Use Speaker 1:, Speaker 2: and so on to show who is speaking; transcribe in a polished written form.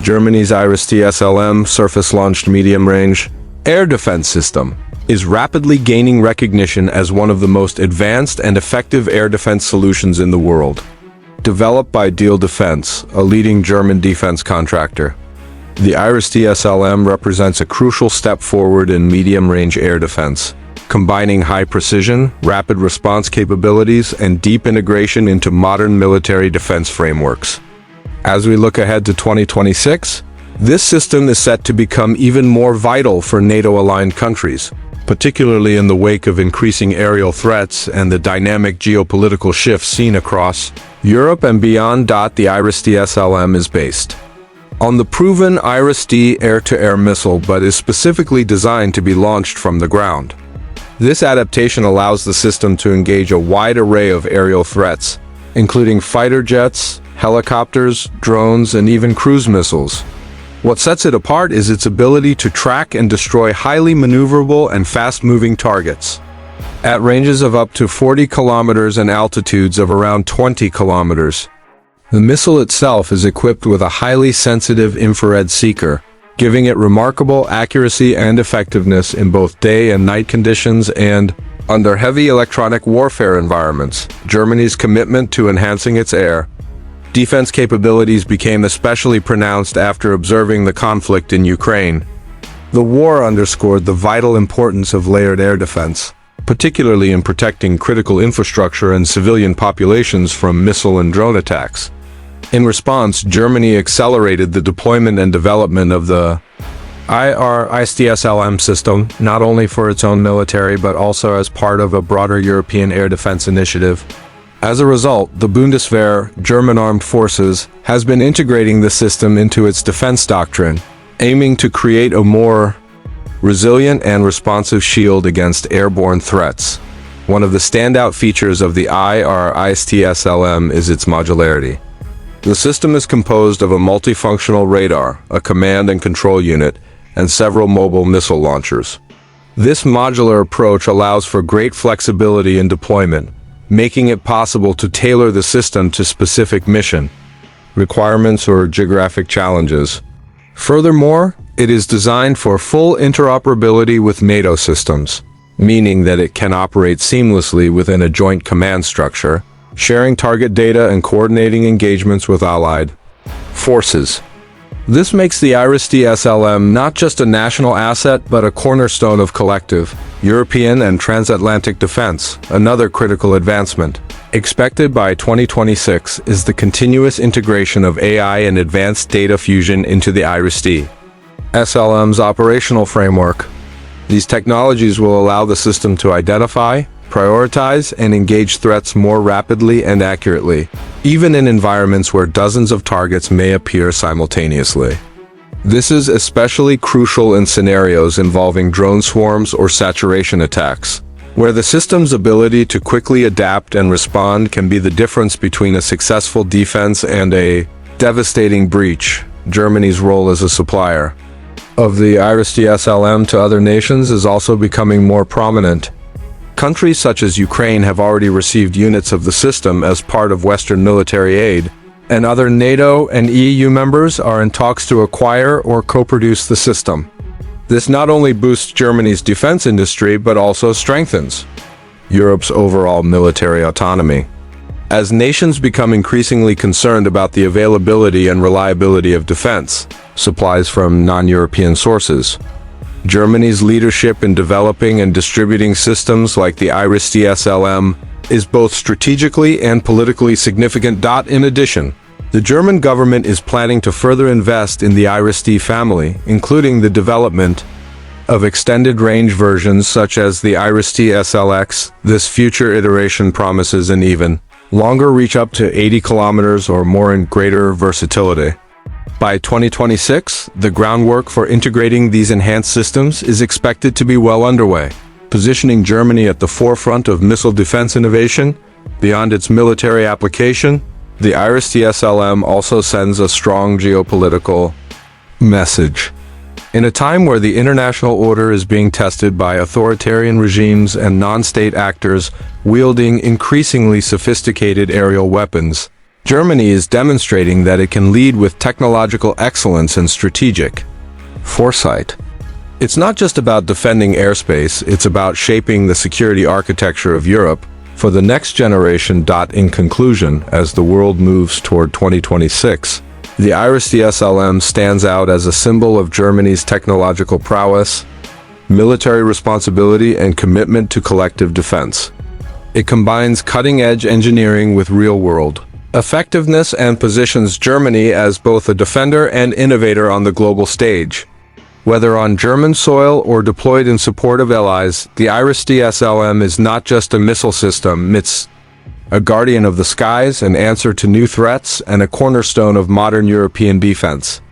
Speaker 1: Germany's IRIS-T SLM surface-launched medium-range air defense system is rapidly gaining recognition as one of the most advanced and effective air defense solutions in the world. Developed by Diehl Defence, a leading German defense contractor, the IRIS-T SLM represents a crucial step forward in medium-range air defense, combining high precision, rapid response capabilities, and deep integration into modern military defense frameworks. As we look ahead to 2026, this system is set to become even more vital for NATO-aligned countries, particularly in the wake of increasing aerial threats and the dynamic geopolitical shifts seen across Europe and beyond. The IRIS-T SLM is based on the proven IRIS-T air-to-air missile, but is specifically designed to be launched from the ground. This adaptation allows the system to engage a wide array of aerial threats, including fighter jets, helicopters, drones, and even cruise missiles. What sets it apart is its ability to track and destroy highly maneuverable and fast-moving targets at ranges of up to 40 kilometers and altitudes of around 20 kilometers. The missile itself is equipped with a highly sensitive infrared seeker, giving it remarkable accuracy and effectiveness in both day and night conditions and under heavy electronic warfare environments. Germany's commitment to enhancing its air defense capabilities became especially pronounced after observing the conflict in Ukraine. The war underscored the vital importance of layered air defense, particularly in protecting critical infrastructure and civilian populations from missile and drone attacks. In response, Germany accelerated the deployment and development of the IRIS-T SLM system, not only for its own military but also as part of a broader European air defense initiative. As a result, the Bundeswehr, German armed forces, has been integrating the system into its defense doctrine, aiming to create a more resilient and responsive shield against airborne threats. One of the standout features of the IRIS-T SLM is its modularity. The system is composed of a multifunctional radar, a command and control unit, and several mobile missile launchers. This modular approach allows for great flexibility in deployment, making it possible to tailor the system to specific mission requirements or geographic challenges. Furthermore, it is designed for full interoperability with NATO systems, meaning that it can operate seamlessly within a joint command structure, sharing target data and coordinating engagements with allied forces. This makes the IRIS-T SLM not just a national asset but a cornerstone of collective European and transatlantic defense. Another critical advancement expected by 2026 is the continuous integration of AI and advanced data fusion into the IRIS-T SLM's operational framework. These technologies will allow the system to identify, prioritize, and engage threats more rapidly and accurately, even in environments where dozens of targets may appear simultaneously. This is especially crucial in scenarios involving drone swarms or saturation attacks, where the system's ability to quickly adapt and respond can be the difference between a successful defense and a devastating breach. Germany's role as a supplier of the IRIS-T SLM to other nations is also becoming more prominent. Countries such as Ukraine have already received units of the system as part of Western military aid, and other NATO and EU members are in talks to acquire or co-produce the system. This not only boosts Germany's defense industry but also strengthens Europe's overall military autonomy. As nations become increasingly concerned about the availability and reliability of defense supplies from non-European sources, Germany's leadership in developing and distributing systems like the IRIS-T SLM is both strategically and politically significant. In addition, the German government is planning to further invest in the IRIS-T family, including the development of extended-range versions such as the IRIS-T SLX. This future iteration promises an even longer reach, up to 80 kilometers or more, and greater versatility. By 2026, the groundwork for integrating these enhanced systems is expected to be well underway, positioning Germany at the forefront of missile defense innovation. Beyond its military application, the IRIS-T SLM also sends a strong geopolitical message. In a time where the international order is being tested by authoritarian regimes and non-state actors wielding increasingly sophisticated aerial weapons, Germany is demonstrating that it can lead with technological excellence and strategic foresight. It's not just about defending airspace, it's about shaping the security architecture of Europe for the next generation. In conclusion, as the world moves toward 2026, the IRIS-T SLM stands out as a symbol of Germany's technological prowess, military responsibility, and commitment to collective defense. It combines cutting-edge engineering with real-world effectiveness and positions Germany as both a defender and innovator on the global stage. Whether on German soil or deployed in support of allies, the IRIS-T SLM is not just a missile system, it's a guardian of the skies, an answer to new threats, and a cornerstone of modern European defense.